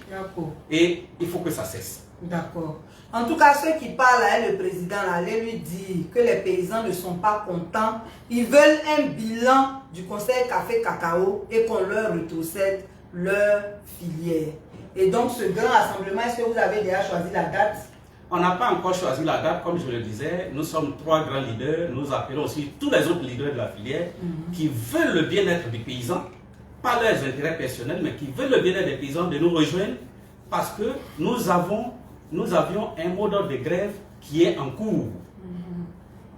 Et il faut que ça cesse. D'accord. En tout cas, ceux qui parlent à le président, allez lui dire que les paysans ne sont pas contents. Ils veulent un bilan du Conseil Café Cacao et qu'on leur rétrocède leur filière. Et donc, ce grand rassemblement, est-ce que vous avez déjà choisi la date? On n'a pas encore choisi la date, comme je le disais. Nous sommes 3 grands leaders. Nous appelons aussi tous les autres leaders de la filière qui veulent le bien-être des paysans, pas leurs intérêts personnels, mais qui veulent le bien-être des paysans, de nous rejoindre, parce que nous avions un mot d'ordre de grève qui est en cours.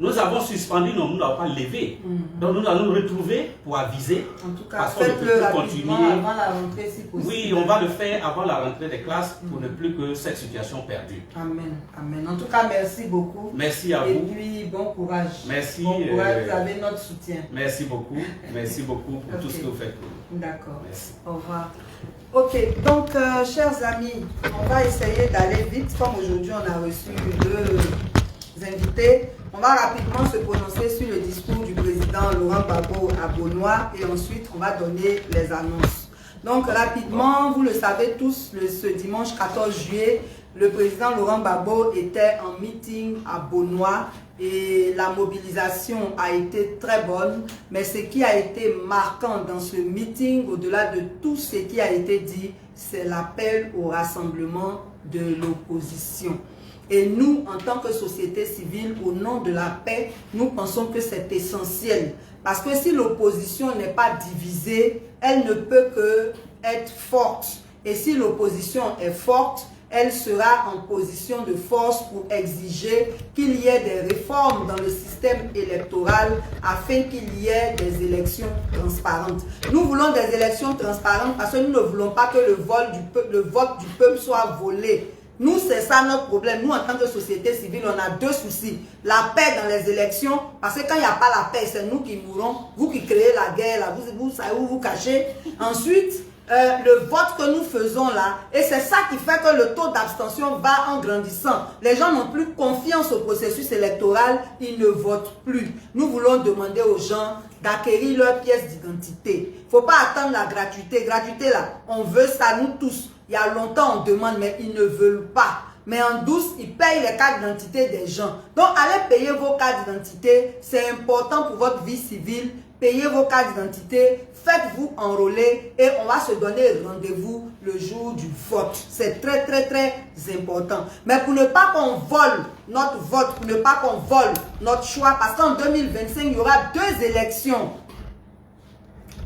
Nous avons suspendu, non, nous n'avons pas levé. Donc nous allons nous retrouver pour aviser. En tout cas, faites-le rapidement avant la rentrée si possible. Oui, on va le faire avant la rentrée des classes pour ne plus que cette situation perdure. Amen. Amen. En tout cas, merci beaucoup. Merci à vous. Et puis, bon courage. Merci. Bon courage, vous avez notre soutien. Merci beaucoup. Merci beaucoup pour tout ce que vous faites pour nous. D'accord. Merci. Au revoir. Ok, donc, chers amis, on va essayer d'aller vite. Comme aujourd'hui, on a reçu 2 invités. On va rapidement se prononcer sur le discours du président Laurent Gbagbo à Beaunois et ensuite on va donner les annonces. Donc rapidement, vous le savez tous, ce dimanche 14 juillet, le président Laurent Gbagbo était en meeting à Beaunois et la mobilisation a été très bonne. Mais ce qui a été marquant dans ce meeting, au-delà de tout ce qui a été dit, c'est l'appel au rassemblement de l'opposition. Et nous, en tant que société civile, au nom de la paix, nous pensons que c'est essentiel. Parce que si l'opposition n'est pas divisée, elle ne peut que être forte. Et si l'opposition est forte, elle sera en position de force pour exiger qu'il y ait des réformes dans le système électoral afin qu'il y ait des élections transparentes. Nous voulons des élections transparentes parce que nous ne voulons pas que le vote du peuple soit volé. Nous, c'est ça notre problème. Nous, en tant que société civile, on a 2 soucis. La paix dans les élections, parce que quand il n'y a pas la paix, c'est nous qui mourrons. Vous qui créez la guerre, là, vous savez où vous cachez. Ensuite, le vote que nous faisons là, et c'est ça qui fait que le taux d'abstention va en grandissant. Les gens n'ont plus confiance au processus électoral, ils ne votent plus. Nous voulons demander aux gens d'acquérir leur pièce d'identité. Il ne faut pas attendre la gratuité. Gratuité là, on veut ça, nous tous. Il y a longtemps, on demande, mais ils ne veulent pas. Mais en douce, ils payent les cartes d'identité des gens. Donc, allez payer vos cartes d'identité. C'est important pour votre vie civile. Payez vos cartes d'identité. Faites-vous enrôler. Et on va se donner rendez-vous le jour du vote. C'est très, très, très important. Mais pour ne pas qu'on vole notre vote, pour ne pas qu'on vole notre choix, parce qu'en 2025, il y aura 2 élections.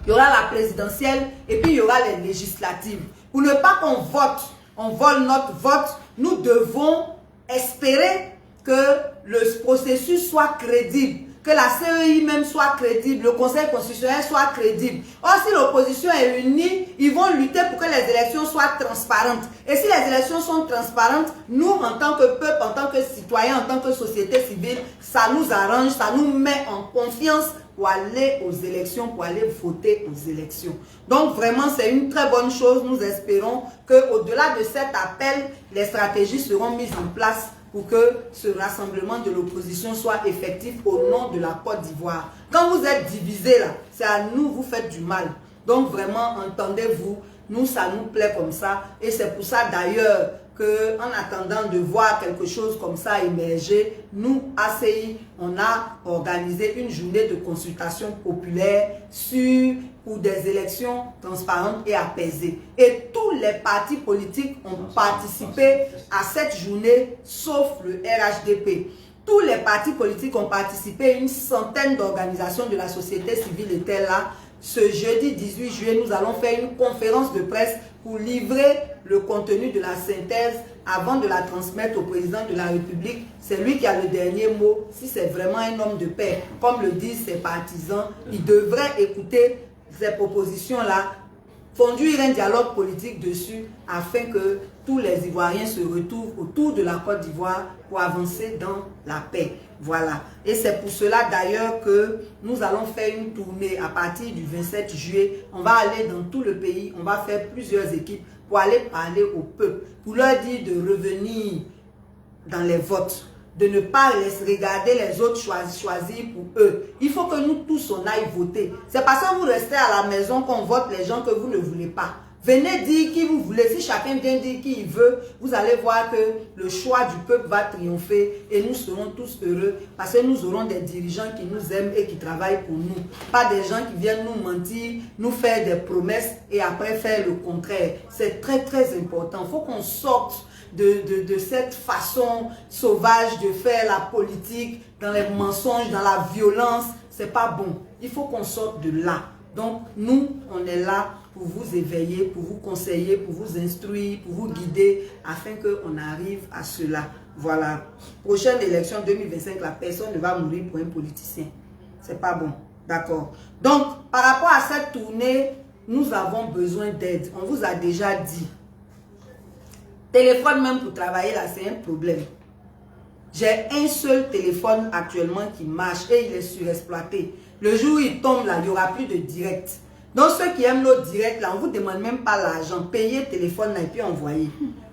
Il y aura la présidentielle et puis il y aura les législatives. Pour ne pas qu'on vote, on vole notre vote, nous devons espérer que le processus soit crédible, que la CEI même soit crédible, le Conseil constitutionnel soit crédible. Or, si l'opposition est unie, ils vont lutter pour que les élections soient transparentes. Et si les élections sont transparentes, nous, en tant que peuple, en tant que citoyens, en tant que société civile, ça nous arrange, ça nous met en confiance pour aller aux élections, pour aller voter aux élections. Donc vraiment, c'est une très bonne chose. Nous espérons qu'au-delà de cet appel, les stratégies seront mises en place pour que ce rassemblement de l'opposition soit effectif au nom de la Côte d'Ivoire. Quand vous êtes divisés là, c'est à nous, vous faites du mal. Donc vraiment, entendez-vous, nous, ça nous plaît comme ça. Et c'est pour ça d'ailleurs qu'en attendant de voir quelque chose comme ça émerger, nous, ACI, on a organisé une journée de consultation populaire pour des élections transparentes et apaisées. Et tous les partis politiques ont participé à cette journée, sauf le RHDP. Tous les partis politiques ont participé, une centaine d'organisations de la société civile étaient là. Ce jeudi 18 juillet, nous allons faire une conférence de presse pour livrer le contenu de la synthèse avant de la transmettre au président de la République. C'est lui qui a le dernier mot. Si c'est vraiment un homme de paix, comme le disent ses partisans, il devrait écouter ces propositions-là, conduire un dialogue politique dessus afin que tous les Ivoiriens se retrouvent autour de la Côte d'Ivoire pour avancer dans la paix. Voilà. Et c'est pour cela d'ailleurs que nous allons faire une tournée à partir du 27 juillet. On va aller dans tout le pays, on va faire plusieurs équipes pour aller parler au peuple, pour leur dire de revenir dans les votes, de ne pas regarder les autres choisir pour eux. Il faut que nous tous on aille voter. C'est parce que vous restez à la maison qu'on vote les gens que vous ne voulez pas. Venez dire qui vous voulez. Si chacun vient dire qui il veut, vous allez voir que le choix du peuple va triompher et nous serons tous heureux parce que nous aurons des dirigeants qui nous aiment et qui travaillent pour nous. Pas des gens qui viennent nous mentir, nous faire des promesses et après faire le contraire. C'est très très important. Il faut qu'on sorte de cette façon sauvage de faire la politique, dans les mensonges, dans la violence. C'est pas bon. Il faut qu'on sorte de là. Donc, nous, on est là pour vous éveiller, pour vous conseiller, pour vous instruire, pour vous guider, afin qu'on arrive à cela. Voilà. Prochaine élection 2025, la personne ne va mourir pour un politicien. C'est pas bon. D'accord. Donc, par rapport à cette tournée, nous avons besoin d'aide. On vous a déjà dit. Téléphone même pour travailler là, c'est un problème. J'ai un seul téléphone actuellement qui marche et il est surexploité. Le jour où il tombe là, il n'y aura plus de direct. Donc ceux qui aiment nos directs là, on ne vous demande même pas l'argent. Payez le téléphone là et puis envoyez.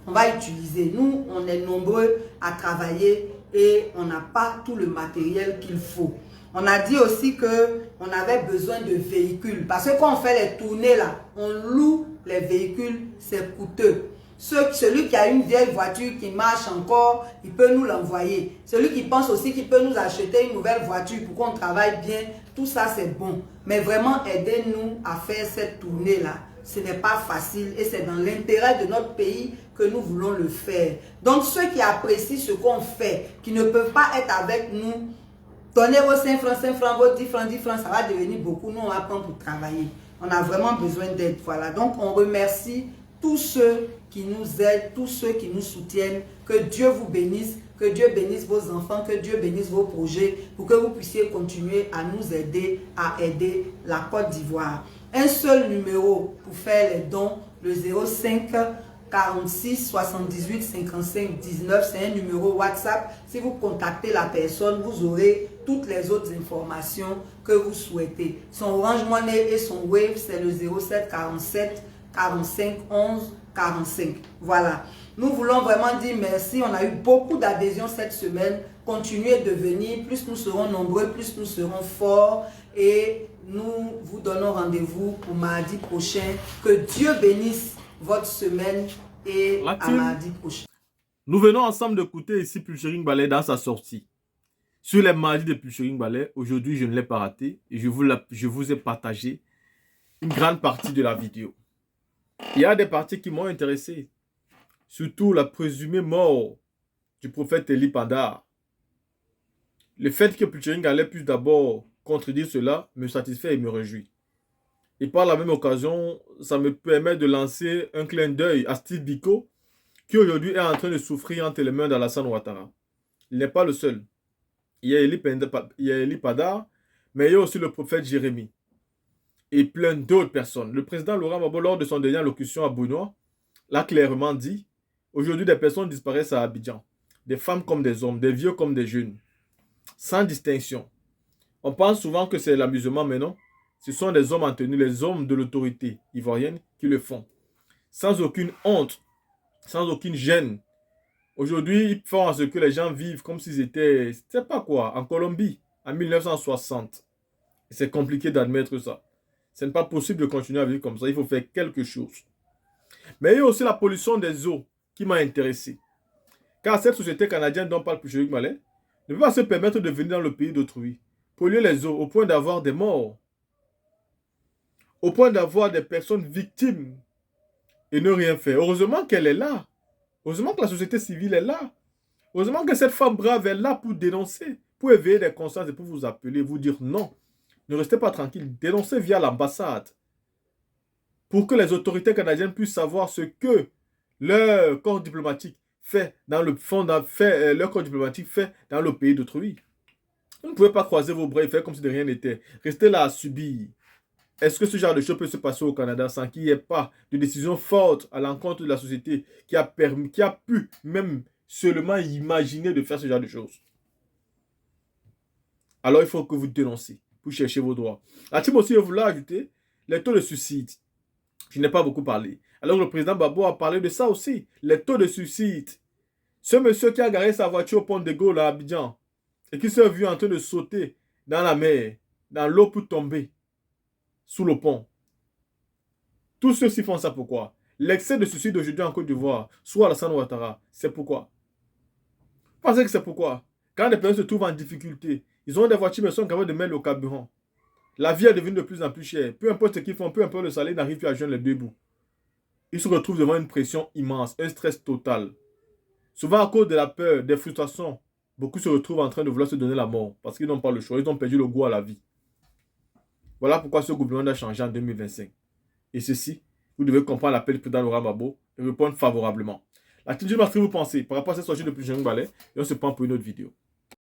On va utiliser. Nous, on est nombreux à travailler et on n'a pas tout le matériel qu'il faut. On a dit aussi qu'on avait besoin de véhicules. Parce que quand on fait les tournées là, on loue les véhicules, c'est coûteux. Celui qui a une vieille voiture qui marche encore, il peut nous l'envoyer. Celui qui pense aussi qu'il peut nous acheter une nouvelle voiture pour qu'on travaille bien, tout ça c'est bon. Mais vraiment, aidez-nous à faire cette tournée-là. Ce n'est pas facile et c'est dans l'intérêt de notre pays que nous voulons le faire. Donc ceux qui apprécient ce qu'on fait, qui ne peuvent pas être avec nous, donnez vos 5 francs, vos 10 francs, ça va devenir beaucoup. Nous, on va prendre pour travailler. On a vraiment besoin d'aide. Voilà. Donc, on remercie tous ceux qui nous aident, tous ceux qui nous soutiennent. Que Dieu vous bénisse, que Dieu bénisse vos enfants, que Dieu bénisse vos projets pour que vous puissiez continuer à nous aider, à aider la Côte d'Ivoire. Un seul numéro pour faire les dons, le 05 46 78 55 19, c'est un numéro WhatsApp. Si vous contactez la personne, vous aurez toutes les autres informations que vous souhaitez. Son Orange Money et son Wave, c'est le 07 47 45 11 45. Voilà. Nous voulons vraiment dire merci. On a eu beaucoup d'adhésions cette semaine. Continuez de venir. Plus nous serons nombreux, plus nous serons forts. Et nous vous donnons rendez-vous pour mardi prochain. Que Dieu bénisse votre semaine et à mardi prochain. Nous venons ensemble d'écouter ici Pulchering Ballet dans sa sortie. Sur les mardis de Pulchering Ballet, aujourd'hui je ne l'ai pas raté et je vous ai partagé une grande partie de la vidéo. Il y a des parties qui m'ont intéressé, surtout la présumée mort du prophète Eli Padar. Le fait que Pulchering Ballet puisse d'abord contredire cela me satisfait et me réjouit. Et par la même occasion, ça me permet de lancer un clin d'œil à Steve Biko, qui aujourd'hui est en train de souffrir entre les mains d'Alassane Ouattara. Il n'est pas le seul. Il y a Eli Padar, mais il y a aussi le prophète Jérémie. Et plein d'autres personnes. Le président Laurent Gbagbo, lors de son dernière allocution à Benoît, l'a clairement dit, aujourd'hui des personnes disparaissent à Abidjan. Des femmes comme des hommes, des vieux comme des jeunes. Sans distinction. On pense souvent que c'est l'amusement, mais non. Ce sont des hommes en tenue, les hommes de l'autorité ivoirienne qui le font. Sans aucune honte, sans aucune gêne. Aujourd'hui, ils font en ce que les gens vivent comme s'ils étaient, je ne sais pas quoi, en Colombie, en 1960. C'est compliqué d'admettre ça. Ce n'est pas possible de continuer à vivre comme ça. Il faut faire quelque chose. Mais il y a aussi la pollution des eaux qui m'a intéressé. Car cette société canadienne dont parle Pulchering Ballet ne peut pas se permettre de venir dans le pays d'autrui, polluer les eaux au point d'avoir des morts, au point d'avoir des personnes victimes et ne rien faire. Heureusement qu'elle est là. Heureusement que la société civile est là. Heureusement que cette femme brave est là pour dénoncer, pour éveiller des consciences et pour vous appeler, vous dire non. Ne restez pas tranquille. Dénoncez via l'ambassade. Pour que les autorités canadiennes puissent savoir ce que leur corps diplomatique fait dans le fond, leur corps diplomatique fait dans le pays d'autrui. Vous ne pouvez pas croiser vos bras et faire comme si de rien n'était. Restez là à subir. Est-ce que ce genre de choses peut se passer au Canada sans qu'il n'y ait pas de décision forte à l'encontre de la société qui a pu même seulement imaginer de faire ce genre de choses? Alors il faut que vous dénonciez pour chercher vos droits. La team aussi, je voulais ajouter les taux de suicide. Je n'ai pas beaucoup parlé. Alors le président Gbagbo a parlé de ça aussi. Les taux de suicide. Ce monsieur qui a garé sa voiture au pont de Gaulle à Abidjan et qui s'est vu en train de sauter dans la mer, dans l'eau pour tomber sous le pont. Tous ceux-ci font ça pourquoi? L'excès de suicide aujourd'hui en Côte d'Ivoire, soit Alassane Ouattara, c'est pourquoi? Vous pensez que c'est pourquoi? Quand des personnes se trouvent en difficulté, ils ont des voitures mais sont capables de mettre le carburant. La vie est devenue de plus en plus chère. Peu importe ce qu'ils font, peu importe le salaire, ils n'arrivent plus à joindre les deux bouts. Ils se retrouvent devant une pression immense, un stress total. Souvent à cause de la peur, des frustrations, beaucoup se retrouvent en train de vouloir se donner la mort parce qu'ils n'ont pas le choix, ils ont perdu le goût à la vie. Voilà pourquoi ce gouvernement doit changer en 2025. Et ceci, vous devez comprendre l'appel du président Laurent Gbagbo et répondre favorablement. La team, je vous pensez par rapport à cette sortie de Pulchering Ballet et on se prend pour une autre vidéo.